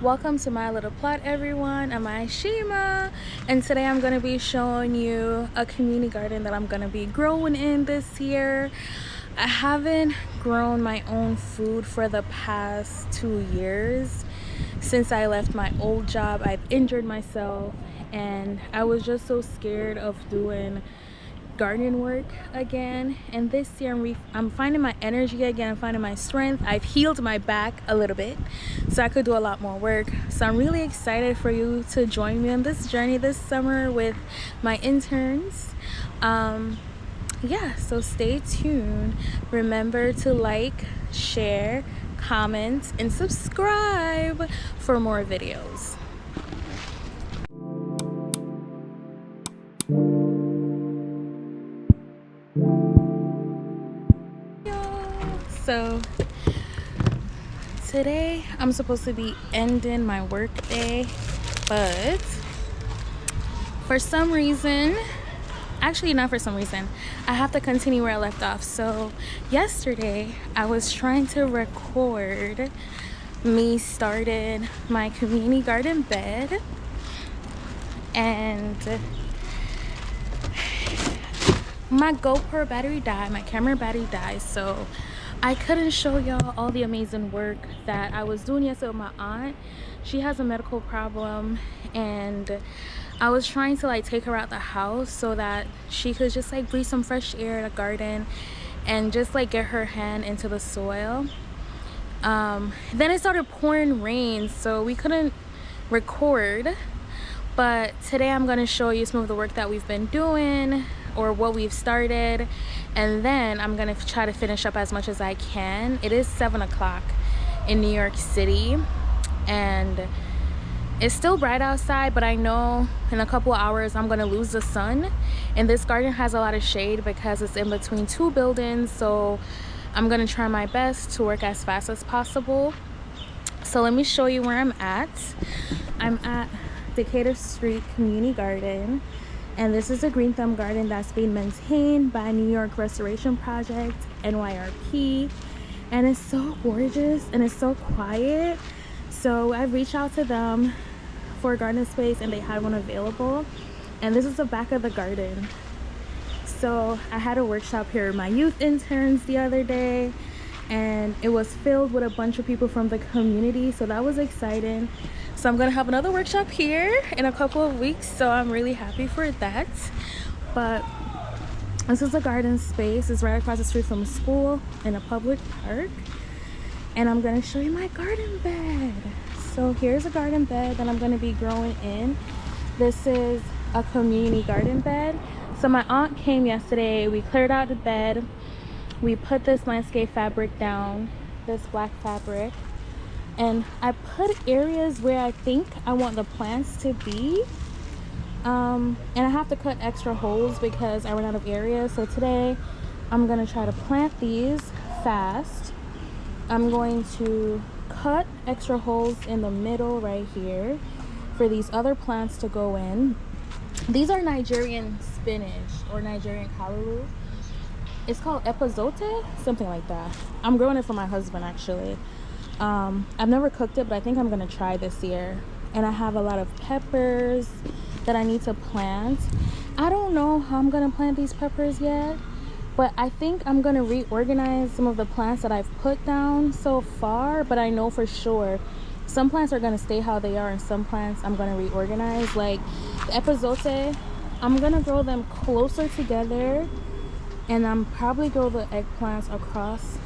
Welcome to my little plot, everyone. I'm Shima, and today I'm going to be showing you a community garden that I'm going to be growing in this year. I haven't grown my own food for the past 2 years. Since I left my old job, I've injured myself, and I was just so scared of doing garden work again. And this year I'm finding my energy again. I'm finding my strength. I've healed my back a little bit so I could do a lot more work. So I'm really excited for you to join me on this journey this summer with my interns. Yeah, so stay tuned. Remember to like, share, comment, and subscribe for more videos. So today I'm supposed to be ending my work day, but for some reason, actually not for some reason, I have to continue where I left off. So yesterday I was trying to record me started my community garden bed, and my GoPro battery died, my camera battery died, so I couldn't show y'all all the amazing work that I was doing yesterday with my aunt. She has a medical problem, and I was trying to take her out the house so that she could just breathe some fresh air in the garden and just get her hand into the soil. Then it started pouring rain, so we couldn't record. But today I'm going to show you some of the work that we've been doing, or what we've started, and then I'm gonna try to finish up as much as I can. It is 7 o'clock in New York City, and it's still bright outside, but I know in a couple hours I'm gonna lose the sun. And this garden has a lot of shade because it's in between 2 buildings, so I'm gonna try my best to work as fast as possible. So let me show you where I'm at. I'm at Decatur Street Community Garden, and this is a green thumb garden that's being maintained by New York Restoration Project, NYRP, and it's so gorgeous and it's so quiet. So I reached out to them for a garden space and they had one available, and this is the back of the garden. So I had a workshop here with my youth interns the other day, and it was filled with a bunch of people from the community, so that was exciting. So I'm gonna have another workshop here in a couple of weeks, so I'm really happy for that. But this is a garden space. It's right across the street from a school in a public park, and I'm gonna show you my garden bed. So here's a garden bed that I'm gonna be growing in. This is a community garden bed. So my aunt came yesterday, we cleared out the bed, we put this landscape fabric down, this black fabric, and I put areas where I think I want the plants to be, and I have to cut extra holes because I ran out of area. So today I'm gonna try to plant these fast. I'm going to cut extra holes in the middle right here for these other plants to go in. These are Nigerian spinach or Nigerian callaloo. It's called epazote, something like that. I'm growing it for my husband actually. I've never cooked it, but I think I'm gonna try this year. And I have a lot of peppers that I need to plant. I don't know how I'm gonna plant these peppers yet, but I think I'm gonna reorganize some of the plants that I've put down so far. But I know for sure some plants are gonna stay how they are, and some plants I'm gonna reorganize. Like the epazote, I'm gonna grow them closer together, and I'm probably grow the eggplants across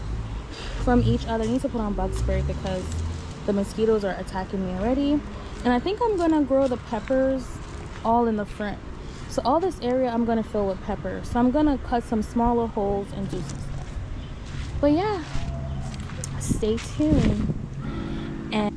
from each other. I need to put on bug spray because the mosquitoes are attacking me already. And I think I'm gonna grow the peppers all in the front. So all this area I'm gonna fill with peppers. So I'm gonna cut some smaller holes and do some stuff. But yeah, stay tuned. And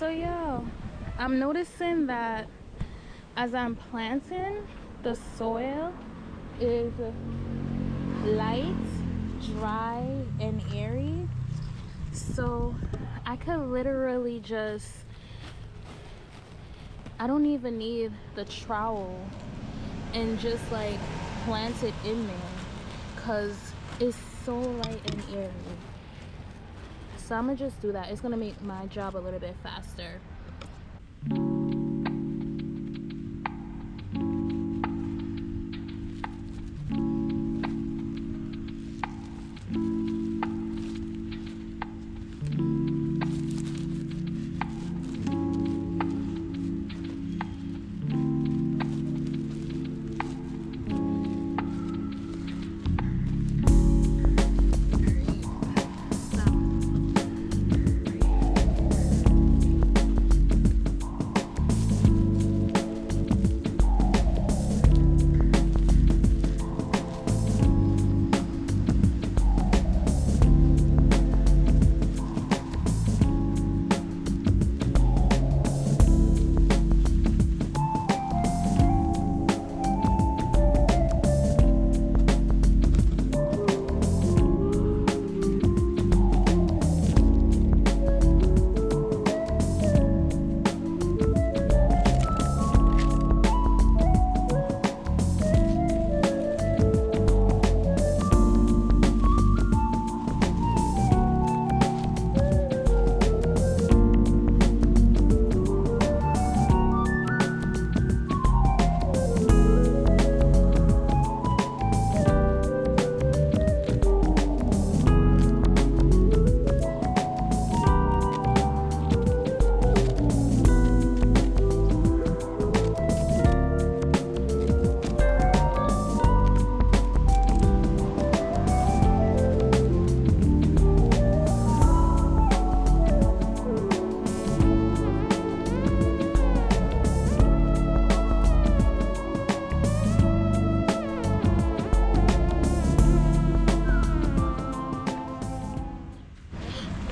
So yeah, I'm noticing that as I'm planting, the soil is light, dry, and airy. So I could literally just, I don't even need the trowel, and just like plant it in there because it's so light and airy. So I'm gonna just do that. It's gonna make my job a little bit faster.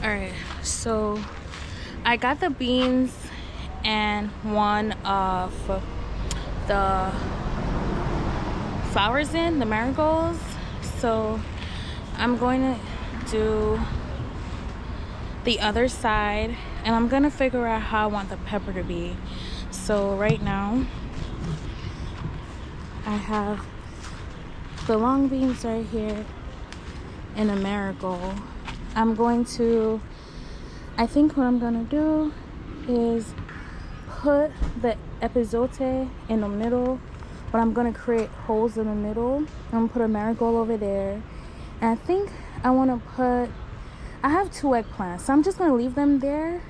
Alright, so I got the beans and one of the flowers in, the marigolds. So I'm going to do the other side, and I'm going to figure out how I want the pepper to be. So right now I have the long beans right here and a marigold. I'm going to, I think what I'm gonna do is put the epazote in the middle, but I'm gonna create holes in the middle. I'm gonna put a marigold over there, and I think I want to put, I have 2 eggplants, so I'm just gonna leave them there,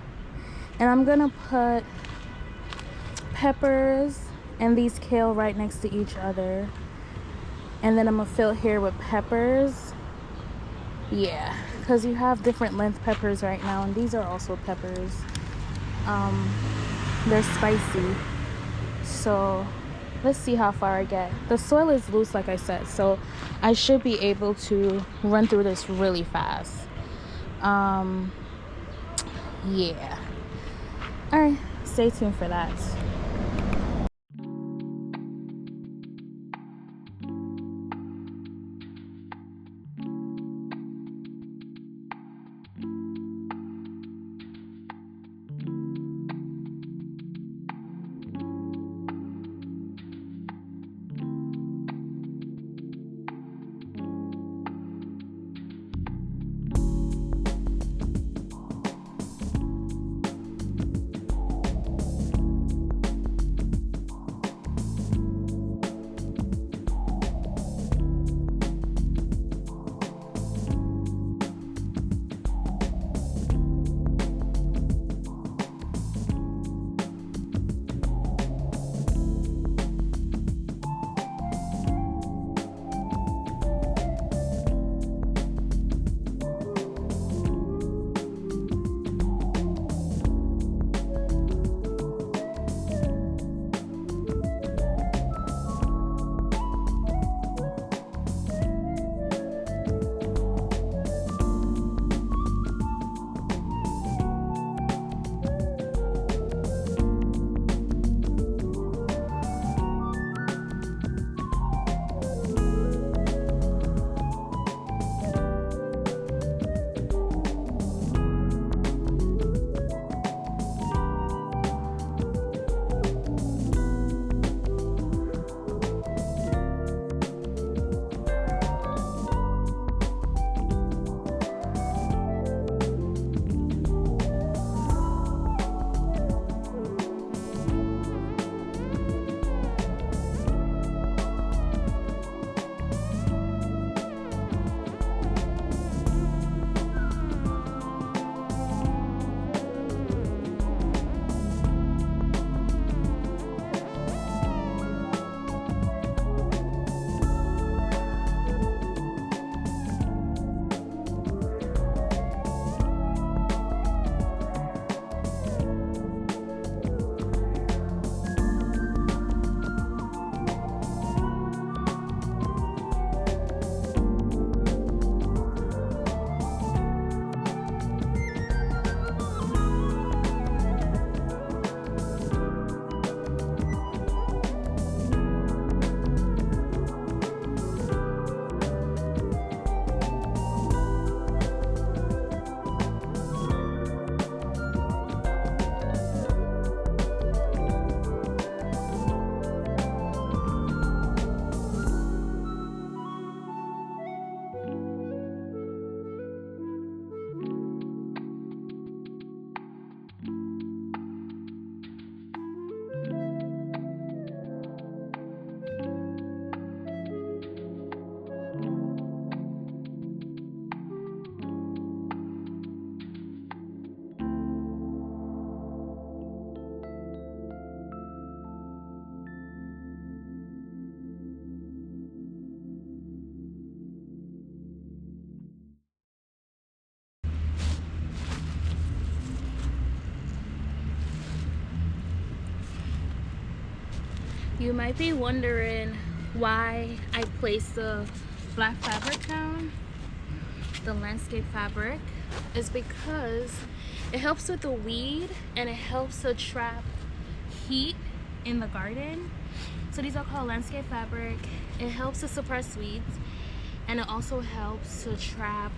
and I'm gonna put peppers and these kale right next to each other, and then I'm gonna fill here with peppers. Yeah, because you have different length peppers right now, and these are also peppers. They're spicy. So let's see how far I get. The soil is loose, like I said, so I should be able to run through this really fast. Yeah. All right, stay tuned for that. You might be wondering why I placed the black fabric down, the landscape fabric. Is because it helps with the weed and it helps to trap heat in the garden. So these are called landscape fabric. It helps to suppress weeds, and it also helps to trap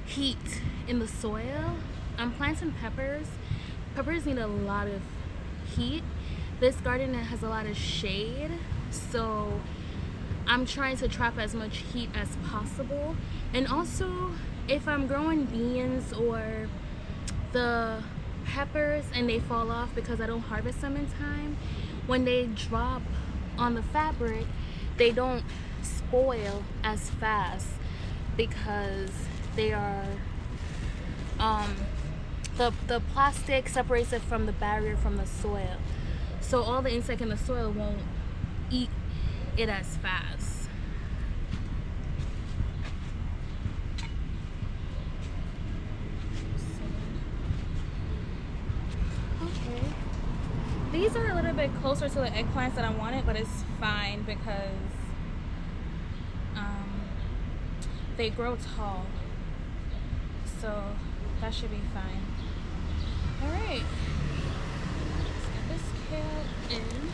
heat in the soil. I'm planting peppers. Peppers need a lot of heat. This garden has a lot of shade, so I'm trying to trap as much heat as possible. And also, if I'm growing beans or the peppers and they fall off because I don't harvest them in time, when they drop on the fabric, they don't spoil as fast because they are the plastic separates it from the barrier from the soil, so all the insect in the soil won't eat it as fast. Okay, these are a little bit closer to the eggplants than I wanted, but it's fine because they grow tall, so that should be fine. All right, let's get this kale in.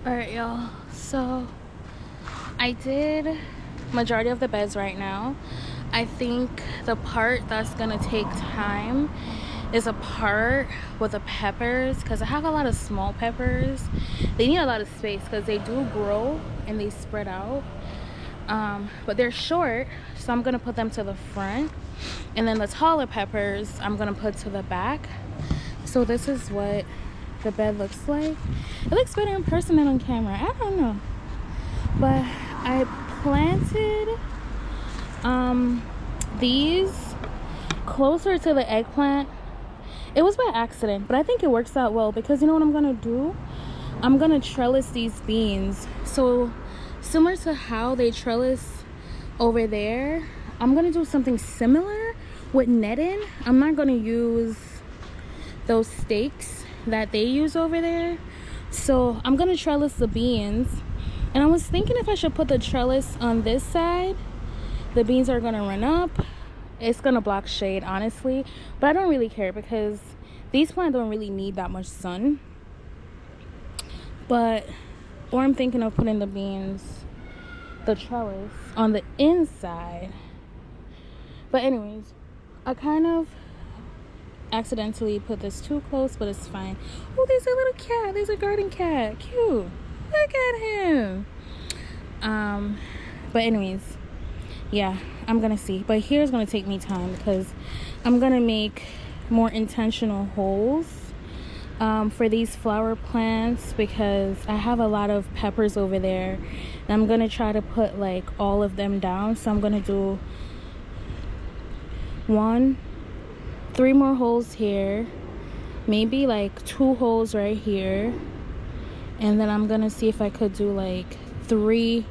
Alright y'all, so I did majority of the beds right now. I think the part that's gonna take time is a part with the peppers, because I have a lot of small peppers. They need a lot of space because they do grow and they spread out, but they're short, so I'm gonna put them to the front, and then the taller peppers I'm gonna put to the back. So this is what the bed looks like. It looks better in person than on camera, I don't know, but I planted these closer to the eggplant. It was by accident, but I think it works out well because you know what I'm gonna do? I'm gonna trellis these beans. So similar to how they trellis over there, I'm gonna do something similar with netting. I'm not gonna use those stakes that they use over there, so I'm gonna trellis the beans. And I was thinking if I should put the trellis on this side, the beans are gonna run up, it's gonna block shade honestly, but I don't really care because these plants don't really need that much sun. But or I'm thinking of putting the beans, the trellis on the inside. But anyways, I kind of accidentally put this too close, but it's fine. Oh, there's a little cat, there's a garden cat, cute, look at him. But anyways, yeah, I'm gonna see, but here's gonna take me time because I'm gonna make more intentional holes for these flower plants because I have a lot of peppers over there and I'm gonna try to put like all of them down. So I'm gonna do 1, 3 more holes here, maybe like 2 holes right here, and then I'm gonna see if I could do like 3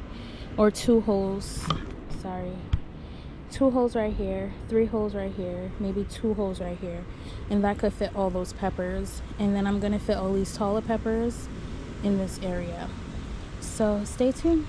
or 2 holes, sorry, 2 holes right here, 3 holes right here, maybe 2 holes right here, and that could fit all those peppers. And then I'm gonna fit all these taller peppers in this area. So stay tuned.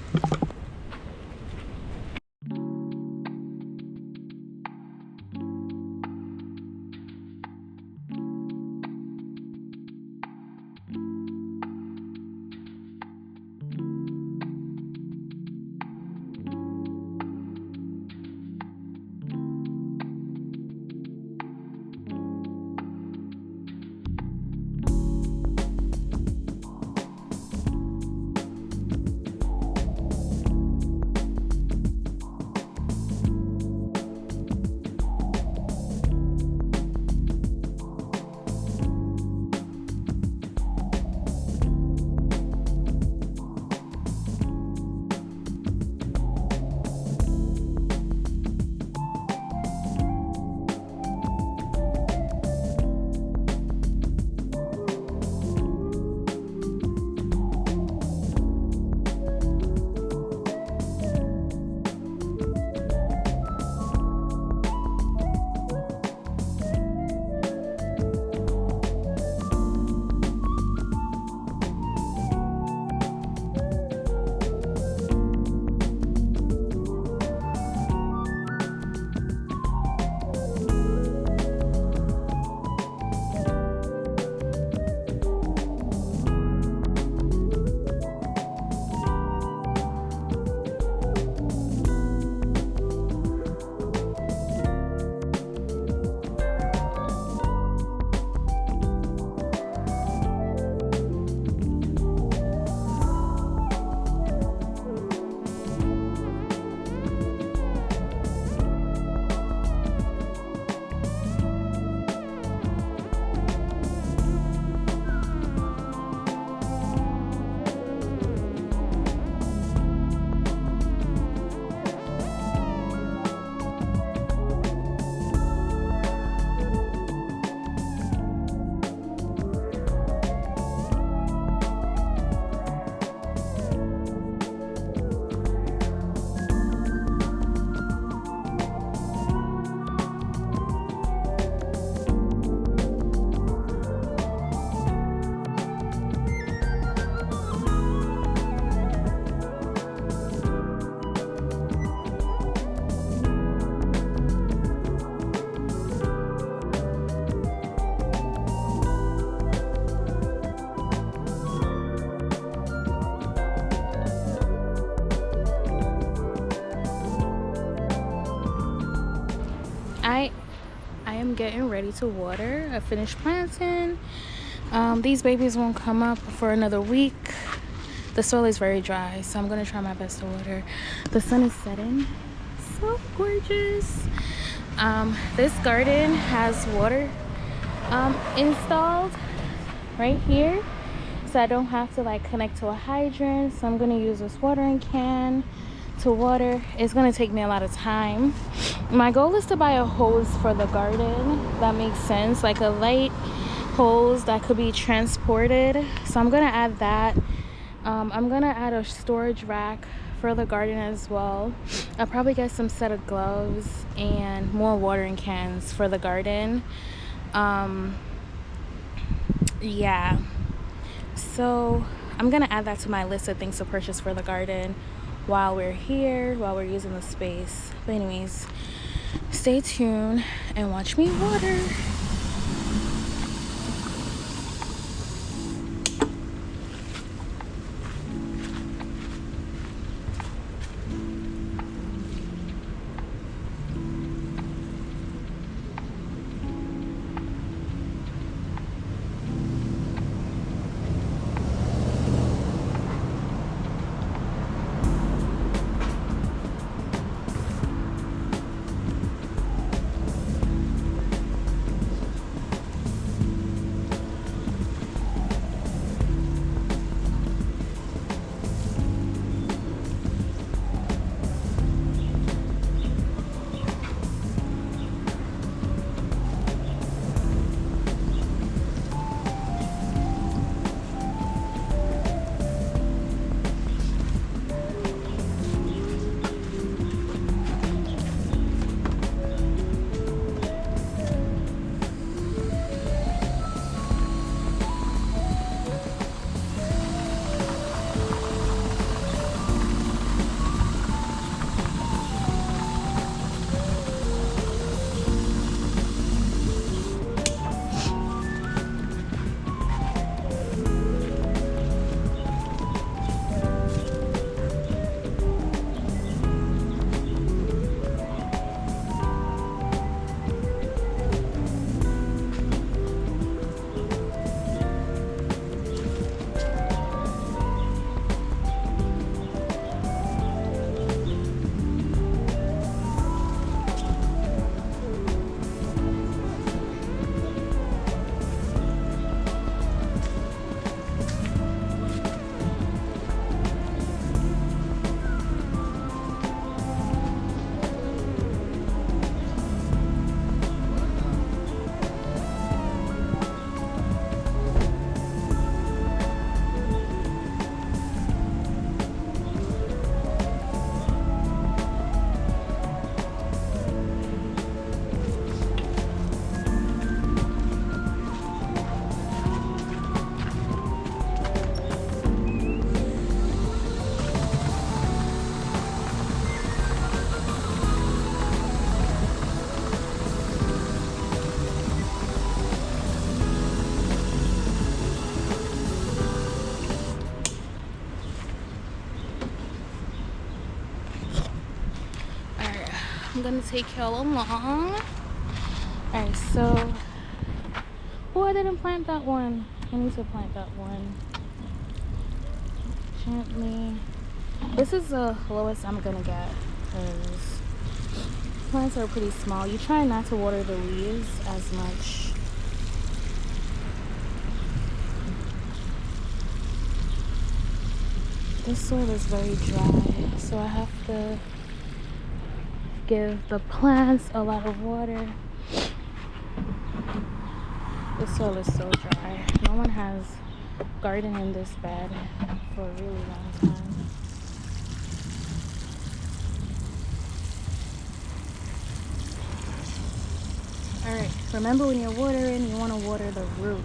I am getting ready to water. I finished planting. These babies won't come up for another week. The soil is very dry, so I'm gonna try my best to water. The sun is setting. So gorgeous. This garden has water installed right here, so I don't have to like connect to a hydrant. So I'm gonna use this watering can to water. It's gonna take me a lot of time. My goal is to buy a hose for the garden that makes sense, like a light hose that could be transported. So I'm gonna add that. I'm gonna add a storage rack for the garden as well. I'll probably get some set of gloves and more watering cans for the garden. Yeah, so I'm gonna add that to my list of things to purchase for the garden while we're here, while we're using the space. But anyways, stay tuned and watch me water. I'm gonna take y'all along. Alright, so oh, I didn't plant that one. I need to plant that one gently. This is the lowest I'm gonna get because plants are pretty small. You try not to water the leaves as much. This soil is very dry, so I have to give the plants a lot of water. This soil is so dry. No one has gardened in this bed for a really long time. Alright, remember when you're watering, you want to water the root,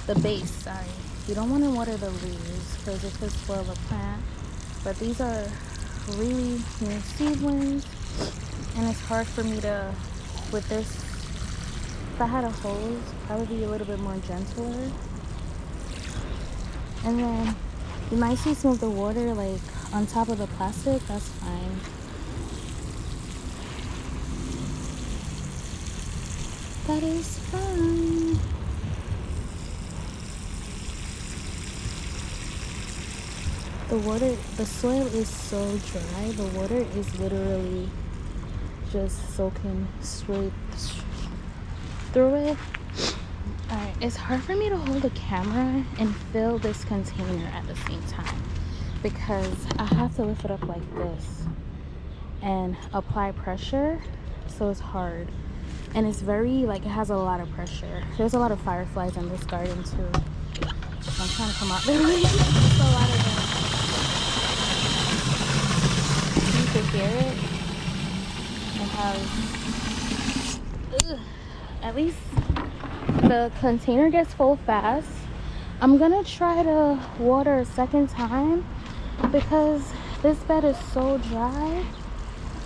the base, sorry. You don't want to water the leaves because it could spoil the plant. But these are really new seedlings, and it's hard for me to, with this, if I had a hose, I would be a little bit more gentler. And then you might see some of the water like on top of the plastic, that's fine. That is fine. The soil is so dry. The water is literally just soaking straight through it. Alright, it's hard for me to hold the camera and fill this container at the same time because I have to lift it up like this and apply pressure, so it's hard. And it's very, like, it has a lot of pressure. There's a lot of fireflies in this garden too. I'm trying to come out there. There's a lot of them. You can hear it. It has, at least the container gets full fast. I'm gonna try to water a second time because this bed is so dry,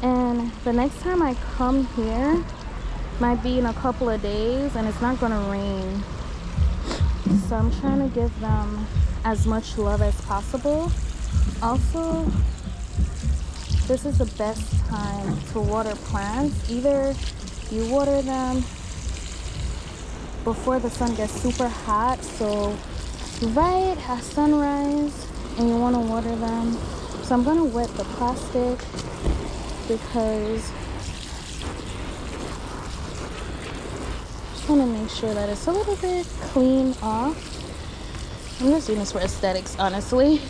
and the next time I come here might be in a couple of days and it's not gonna rain. So I'm trying to give them as much love as possible. Also, this is the best time to water plants. Either you water them before the sun gets super hot, so right at sunrise, and you want to water them. So I'm gonna wet the plastic because I just want to make sure that it's a little bit clean off. I'm just doing this for aesthetics, honestly,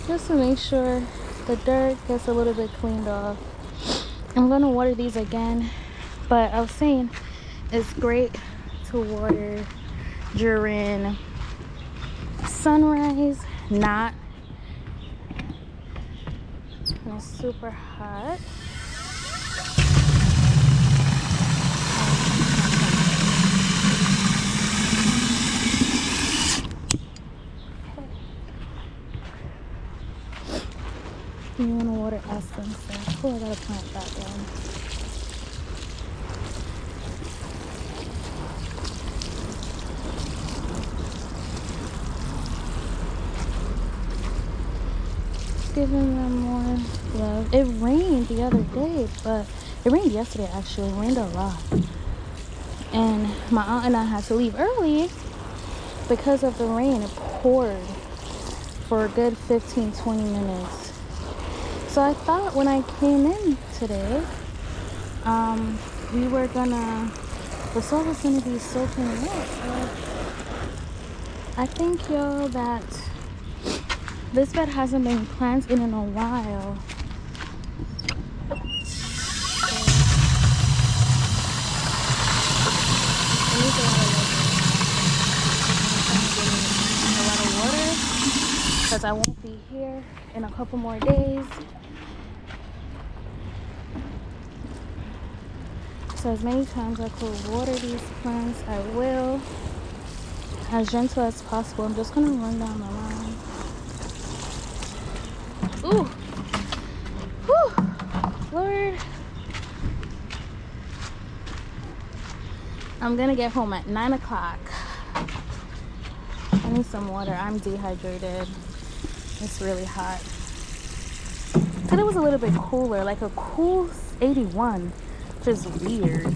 just to make sure the dirt gets a little bit cleaned off. I'm gonna water these again, but I was saying it's great to water during sunrise, not when it's super hot. You want to water essence. Oh, I gotta plant that one. Giving them more love. It rained the other day, but it rained yesterday actually. It rained a lot. And my aunt and I had to leave early because of the rain. It poured for a good 15-20 minutes. So I thought when I came in today, the soil was gonna be soaking wet. So I think, y'all, that this bed hasn't been planted in a while. A lot of water because I won't be here in a couple more days. So as many times I could water these plants, I will. As gentle as possible. I'm just gonna run down the line. Ooh. Whew. Lord. I'm gonna get home at 9 o'clock. I need some water. I'm dehydrated. It's really hot. Today was a little bit cooler, like a cool 81, which is weird.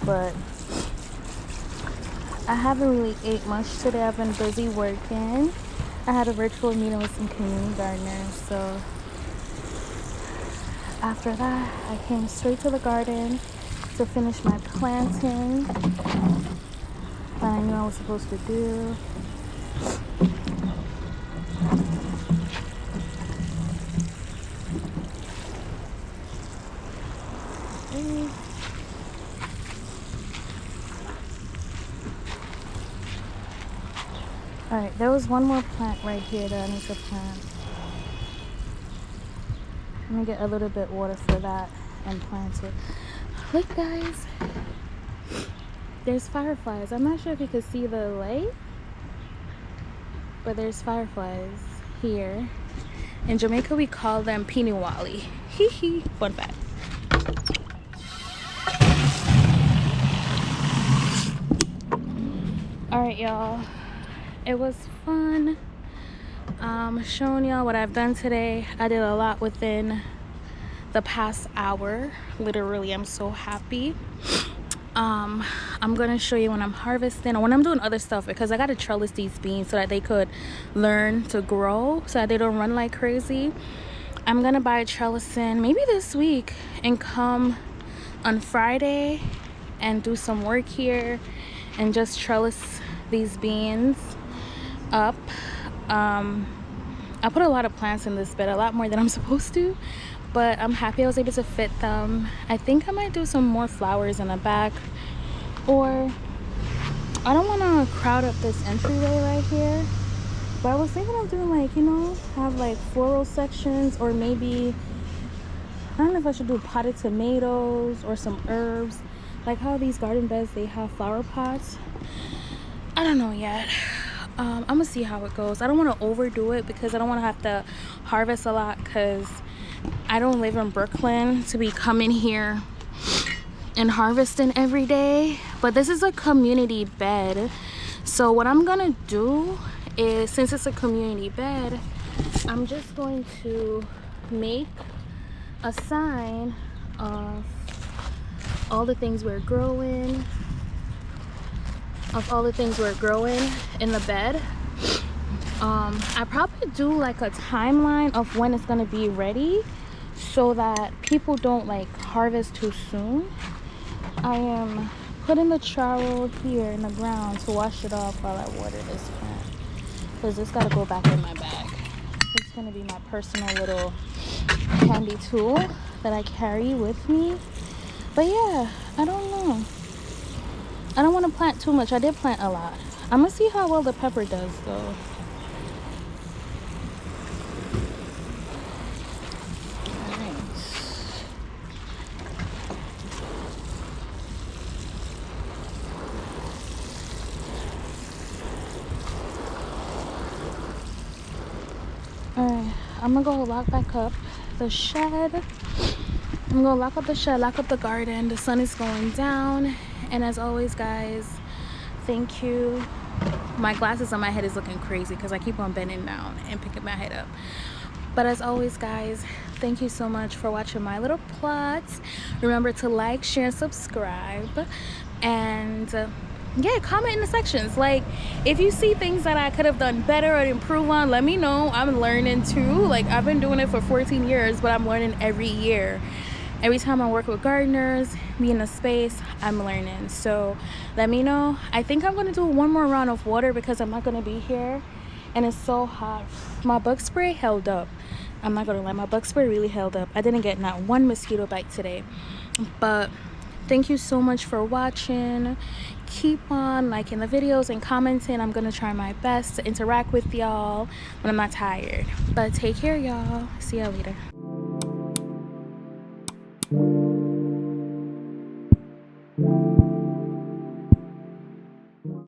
But I haven't really ate much today. I've been busy working. I had a virtual meeting with some community gardeners, so after that I came straight to the garden to finish my planting that I knew I was supposed to do. Alright, there was one more plant right here that I need to plant. Let me get a little bit water for that and plant it. Look guys, there's fireflies. I'm not sure if you can see the light, but there's fireflies here. In Jamaica we call them piniwali. Hee hee, fun fact. Alright y'all, it was fun showing y'all what I've done today. I did a lot within the past hour. Literally, I'm so happy. I'm gonna show you when I'm harvesting or when I'm doing other stuff, because I gotta trellis these beans so that they could learn to grow, so that they don't run like crazy. I'm gonna buy a trellising maybe this week and come on Friday and do some work here and just trellis these beans up. I put a lot of plants in this bed, a lot more than I'm supposed to, but I'm happy I was able to fit them. I think I might do some more flowers in the back, or I don't want to crowd up this entryway right here, but I was thinking of doing, like, you know, have like floral sections, or maybe I don't know if I should do potted tomatoes or some herbs, like how these garden beds, they have flower pots. I don't know yet. I'm gonna see how it goes. I don't want to overdo it because I don't want to have to harvest a lot, because I don't live in Brooklyn to be coming here and harvesting every day. But this is a community bed, so what I'm gonna do is, since it's a community bed, I'm just going to make a sign of all the things we're growing, in the bed. I probably do like a timeline of when it's gonna be ready, so that people don't like harvest too soon. I am putting the trowel here in the ground to wash it off while I water this plant, because it's gotta go back in my bag. It's gonna be my personal little handy tool that I carry with me. But yeah, I don't know, I don't want to plant too much. I did plant a lot. I'm gonna see how well the pepper does though. Alright, I'm gonna go lock back up the shed. I'm gonna lock up the shed, lock up the garden. The sun is going down. And as always guys, thank you. My glasses on my head is looking crazy because I keep on bending down and picking my head up. But as always guys, thank you so much for watching my little plots. Remember to like, share, and subscribe. And yeah, comment in the sections. Like, if you see things that I could have done better or improve on, let me know. I'm learning too. Like, I've been doing it for 14 years, but I'm learning every year. Every time I work with gardeners, be in a space, I'm learning. So let me know. I think I'm gonna do one more round of water because I'm not gonna be here and it's so hot. My bug spray held up. I'm not gonna lie, my bug spray really held up. I didn't get not one mosquito bite today. But thank you so much for watching. Keep on liking the videos and commenting. I'm gonna try my best to interact with y'all when I'm not tired. But take care y'all. See y'all later.